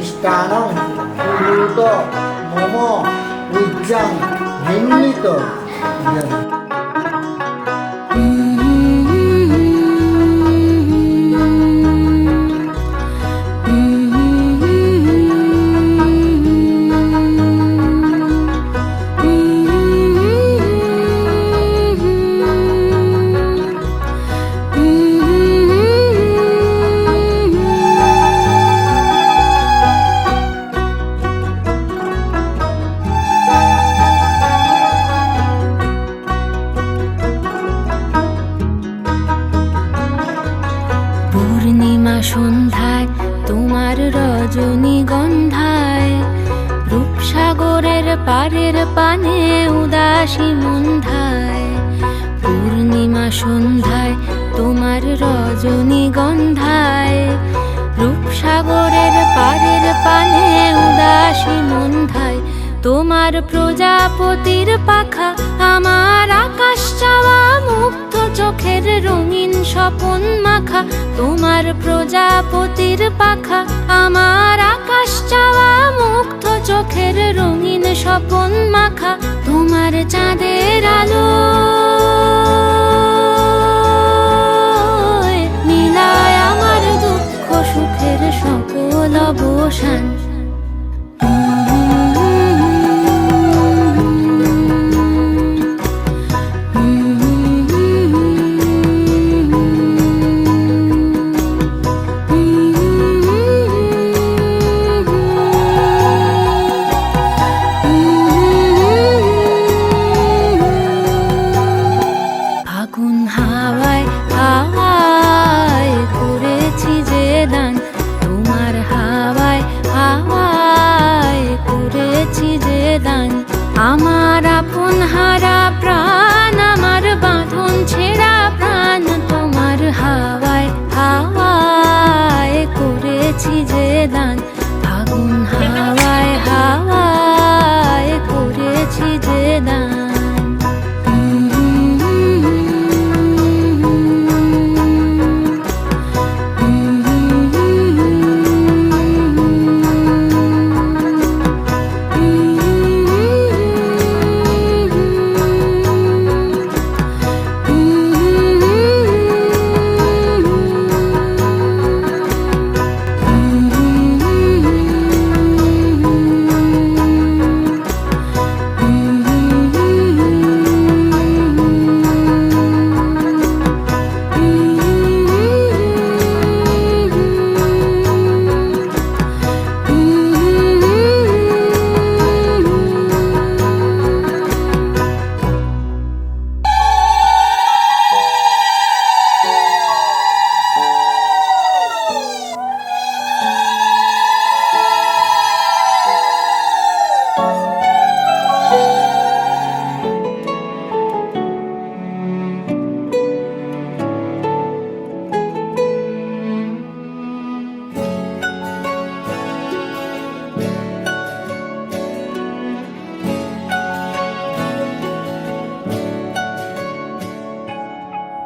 মিষ্টান্নং পুরুত মম উজ্জাং নিম্নিত পূর্ণিমা সন্ধ্যায় তোমার রজনীগন্ধায় রূপসাগরের পারের পানে উদাসী মন্ধায়। পূর্ণিমা সন্ধ্যায় তোমার রজনীগন্ধায় রূপসাগরের পারের পানে উদাসী মন্ধায়। তোমার প্রজাপতির পাখা আমার আকাশ চাওয়া মুক্ত চোখের রঙিন স্বপন মাখা। তোমার প্রজাপতির পাখা আমার আকাশ চাওয়া মুক্ত চোখের রঙিন স্বপন মাখা। তোমার চাঁদের আলো নীলায় আমার দুঃখ সুখের সকল অবসান। ফাগুন হাওয়ায় হাওয়ায় করেছি যে দান, তোমার হাওয়ায় হাওয়ায় করেছি যে দান। আমার আপন হারা প্রাণ আমার বাঁধন ছেঁড়া প্রাণ তোমার হাওয়ায় হাওয়ায় করেছি যে দান। ফাগুন হাওয়ায় হাওয়ায় করেছি যে দান।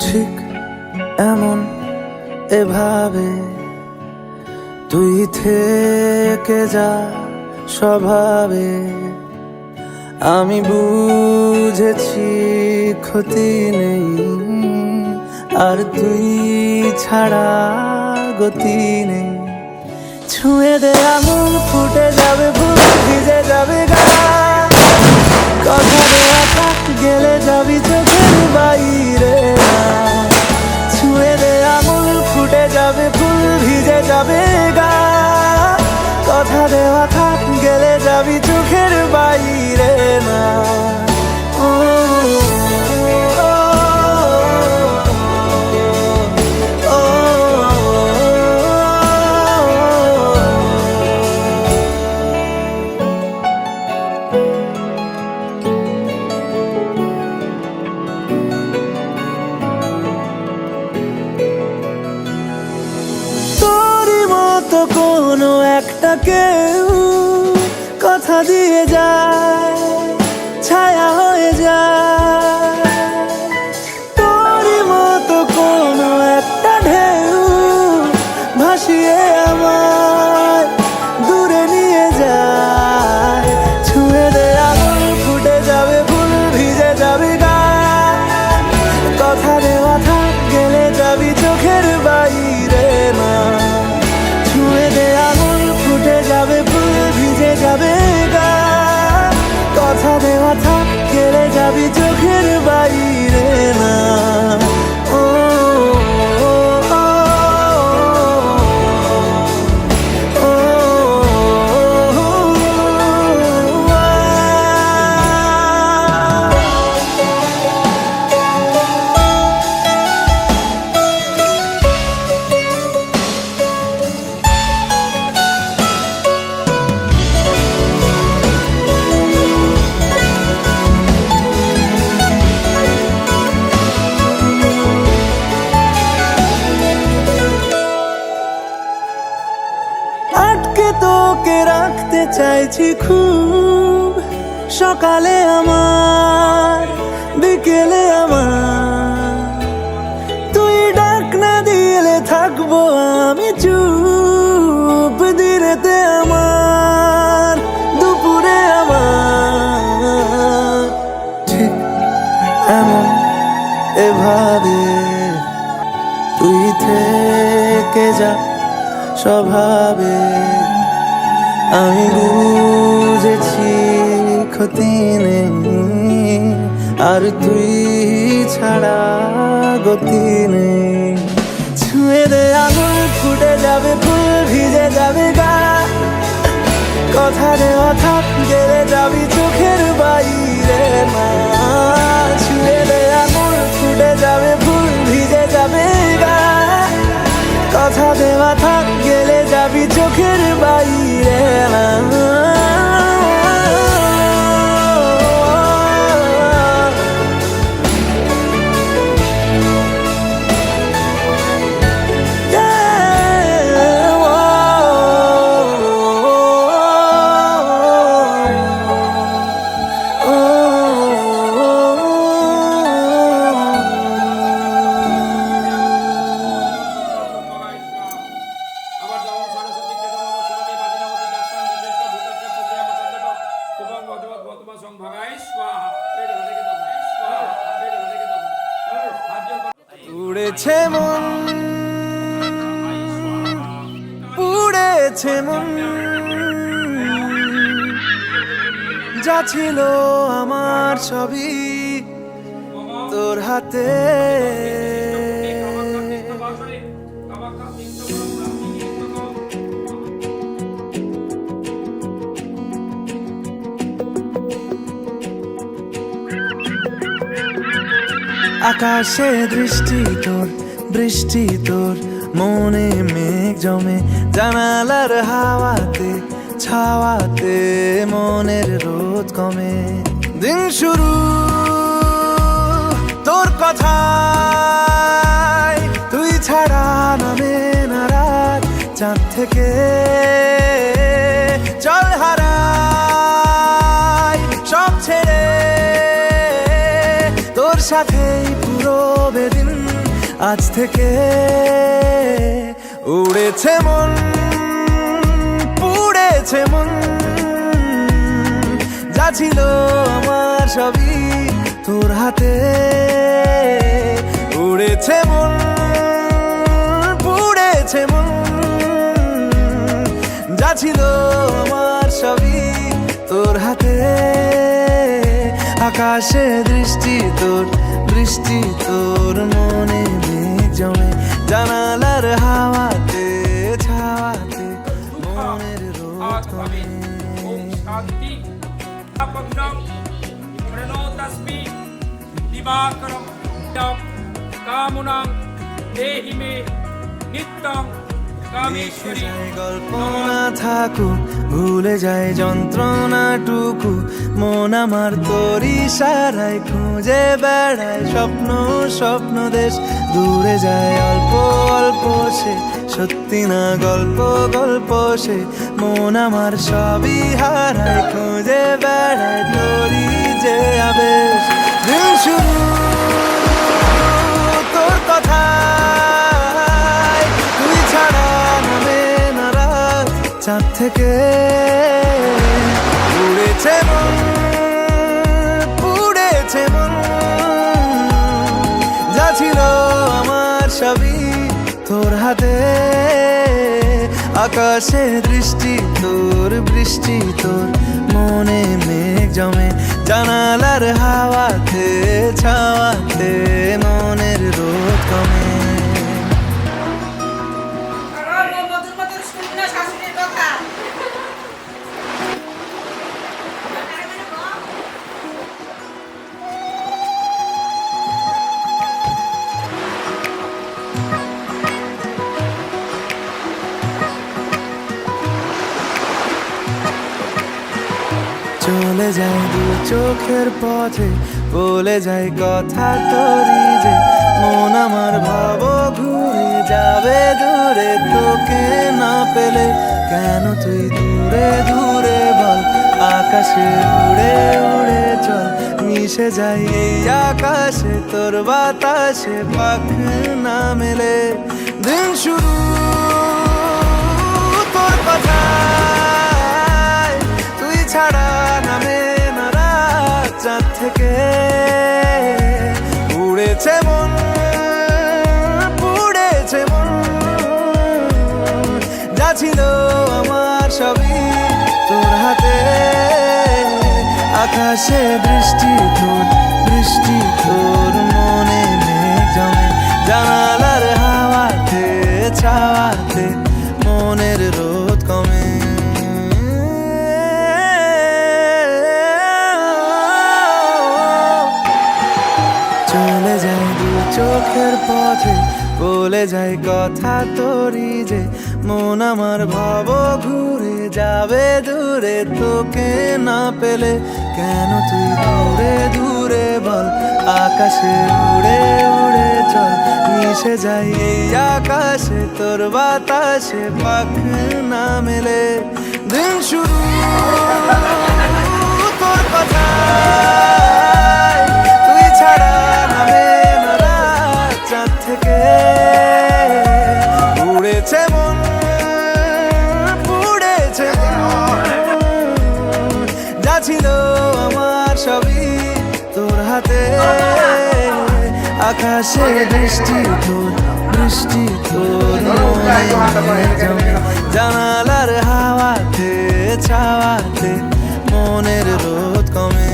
ঠিক এমন এভাবে তুই থেকে যা স্বভাবে। আমি বুঝেছি ক্ষতি নেই আর তুই ছাড়া গতি নেই। ছুঁয়ে দে আঙুল ফুটে যাবে ফুল ভিজে যাবে গা। কথা দেওয়া থাক গেলে যাবি চোখের বাইরে। ছুঁয়ে দে আঙুল ফুটে যাবে ফুল ভিজে যাবে গা। কথা দেওয়া থাক গেলে যাবি চোখের বাইরে না। ও কোনো একটা কেউ কথা দিয়ে যায় ছায়া হয়ে যায়। তোরই মতো কোনো একটা ঢেউ ভাসিয়ে আমায় দূরে ডাকতে চাইছি খুব, সকালে আমার বিকেলে আমার, তুই ডাক না দিলে থাকবো আমি চুপ, দিনেতে আমার দুপুরে আমার, ঠিক এমন এভাবে তুই থেকে যা স্বভাবে, আমি বুঝেছি ক্ষতি নেই, আর তুই ছাড়া গতি নেই। ছুঁয়ে দে আঙুল ফুটে যাবে ফুল, ভিজে যাবে গা, কথা দেওয়া থাক গেলে যাবি চোখের বাইরে মা। ছুঁয়ে দে আঙুল ফুটে যাবে ফুল, ভিজে যাবে গা, কথা দেওয়া থাক গেলে যাবি চোখের বাইরে মা। উড়েছে মন, উড়েছে মন, যা ছিল আমার সবই তোর হাতে। আকাশে দৃষ্টি তোর, বৃষ্টি তোর, মনে মেঘ জমে, জানালার হাওয়াতে ছাওয়াতে মনের রোদ কমে। দিন শুরু তোর কথায়, তুই ছাড়া নামে না রাত, চাঁদ থেকে চল হারাই সব ছেড়ে, তোর সাথেই পুরো বেদিন আজ থেকে। উড়েছে মন, পুড়েছে মন, যা ছিল আমার সবই তোর হাতে। উড়েছে মন, পুড়েছে মন, যা ছিল আমার সবই তোর হাতে। আকাশে দৃষ্টি তোর, বৃষ্টি তোর, মনে মেঘ জমে, জানালার হাওয়াতে ছাওয়াতে মনের রোদ কমে। কল্পনা থাকুক, ভুলে যায় যন্ত্রণাটুকু, মন আমার তোর ইশারায় খুঁজে বেড়ায় স্বপ্ন, স্বপ্ন দেশ দূরে যায় অল্প অল্প সে, সত্যি না গল্প গল্প সে, মন আমার সবই হারায় খুঁজে বেড়ায় তোরই যে আবেশ। দিন শুরু তোর কথায়, তুই ছাড়া নামে না রাত, চাঁদ থেকে উড়েছে মন, পুড়েছে মন, যা ছিল আমার সবই তোর হাতে। আকাশে দৃষ্টি তোর, বৃষ্টি তোর, মনে মেঘ জমে, জানালার হাওয়াতে ছাওয়াতে মনের রোদ কমে। চলে যায় দু চোখের পথে, বলে যায় কথা তোরই যে, মন আমার ভাব ঘুরে যাবে দূরে তোকে না পেলে কেন তুই দূরে দূরে বল আকাশে উড়ে উড়ে চল মিশে যাই এই আকাশে তোর বাতাসে পাখ না মেলে দিন শুরু তোর কথায় তুই ছাড়া নামে না রাত চাঁদ থেকে উড়েছে মন পুড়েছে মন যা ছিল আমার সবই তোর হাতে আকাশে বৃষ্টি তোর মনে মেঘ জমে জানালার হাওয়াতে ছাওয়াতে মনের রোদ কমে চলে যায় দু চোখের পথে বলে যায় কথা তোরই যে মন আমার ভাব ঘুরে যাবে দূরে তোকে না পেলে কেন তুই দূরে দূরে বল আকাশে উড়ে উড়ে চল মিশে যাই এই আকাশে তোর বাতাসে পাখ না মেলে দিন শুরু তোর কথায় তুই ছাড়া নামে না রাত চাঁদ থেকে উড়েছে মন পুড়েছে মন যা ছিল আমার সবই তোর হাতে আকাশে বৃষ্টি তোর মনে জমে জানালার হাওয়াতে ছাওয়াতে মনের রোদ কমে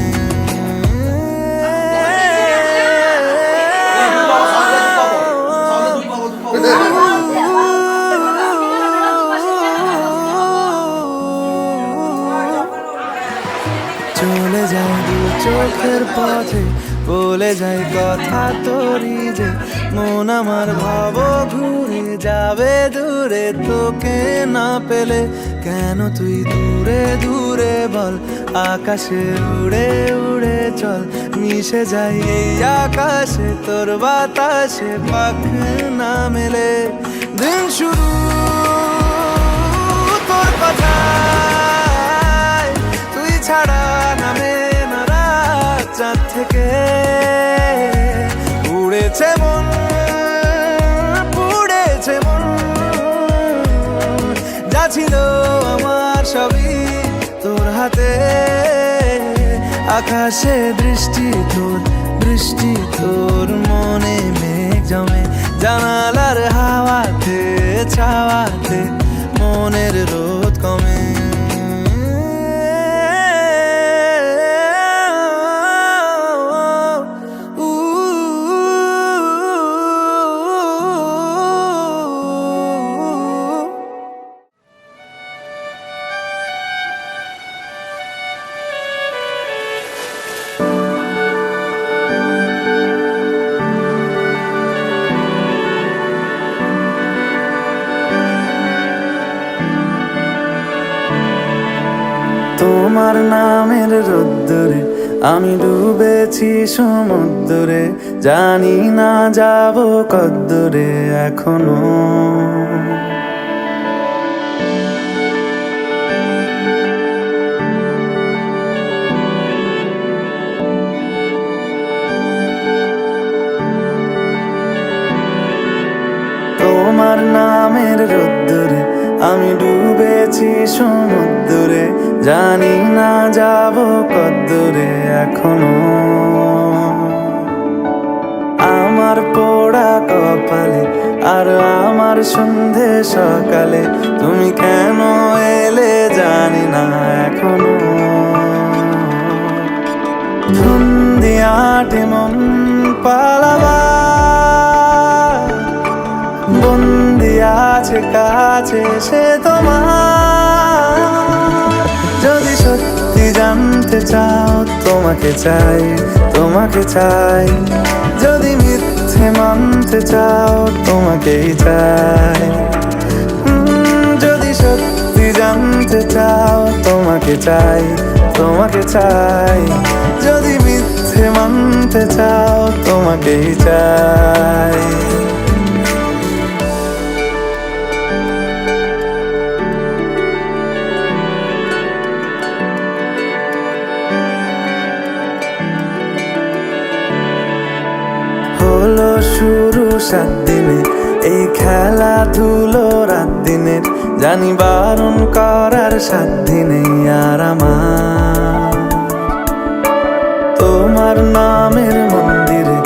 চলে যায় দু চোখের পথে বলে যায় কথা তোরই যে মন আমার ভাব ঘুরে যাবে দূরে তোকে না পেলে কেন তুই দূরে দূরে বল আকাশে উড়ে উড়ে চল মিশে যাই এই আকাশে তোর বাতাসে পাখ না মেলে দিন শুরু তোর কথায় তুই ছাড়া নামে না রাত চাঁদ থেকে উড়েছে মন পুড়েছে মন যা ছিল আমার সবই তোর হাতে আকাশে বৃষ্টি তোর মনে মেঘ জমে জানালার হাওয়াতে ছাওয়াতে মনের রোদ কমে তোমার নামের রোদ্দুরে আমি ডুবেছি সমুদ্রে জানি না যাব কদ্দুরে এখনো তোমার নামের রোদ্দুরে আমি ডুবেছি সমুদ্রে জানি না যাব কদ্দুরে এখনো আমার পোড়া কপালে আর আমার সন্ধে সকালে তুমি কেন এলে জানি না এখনো ধুন্দিয়াটে মন পালাবার বন্দি আছে কাছে সে তোমার যদি সত্যি জানতে চাও তোমাকে চাই যদি মিথ্যে মানতে চাও তোমাকেই চাই যদি সত্যি জানতে চাও তোমাকে চাই যদি মিথ্যে মানতে চাও তোমাকেই চাই সাত দিনে এই খেলাধুলো রাত দিনের, জানি বারণ করার সাধ্য নেই আর আমার। তোমার নামের মন্দিরে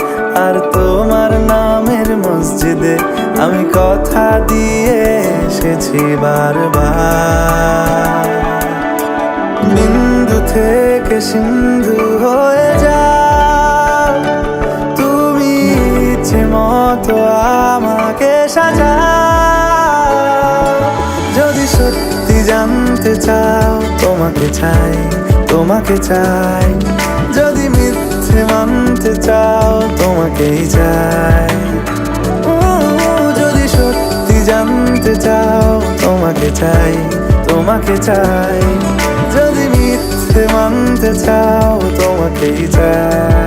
আর তোমার নামের মসজিদে আমি কথা দিয়ে এসেছি বারবার। বিন্দু থেকে সিন্ধু হয়ে যাও তুমি, ইচ্ছে মতো আমাকে সাজাও। যদি সত্যি জানতে চাও তোমাকে চাই, তোমাকে চাই। যদি মিথ্যে মানতে চাও তোমাকেই চাই। যদি সত্যি জানতে চাও তোমাকে চাই, তোমাকে চাই। যদি মিথ্যে মানতে চাও তোমাকেই চাই।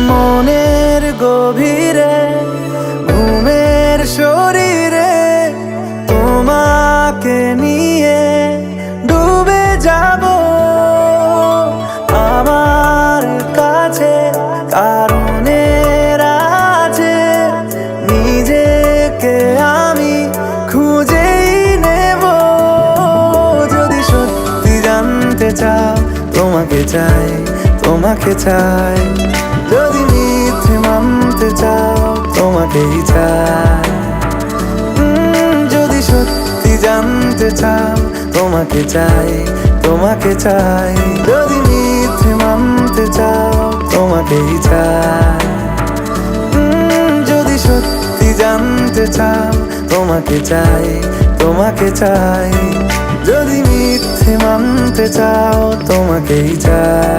মনের গভীরে ঘুমের শরীরে তোমাকে নিয়ে ডুবে যাব। আমার কাছে কারণের আছে, নিজেকে আমি খুঁজেই নেব। যদি সত্যি জানতে চাও তোমাকে চাই, তোমাকে চাই। যদি মিথ্যে মানতে চাও তোমাকেই চাই। যদি সত্যি জানতে চাও তোমাকে চাই, তোমাকে চাই। যদি মিথ্যে মানতে চাও তোমাকেই চাই। যদি সত্যি জানতে চাও তোমাকে চাই, তোমাকে চাই। যদি মিথ্যে মানতে চাও তোমাকেই চাই।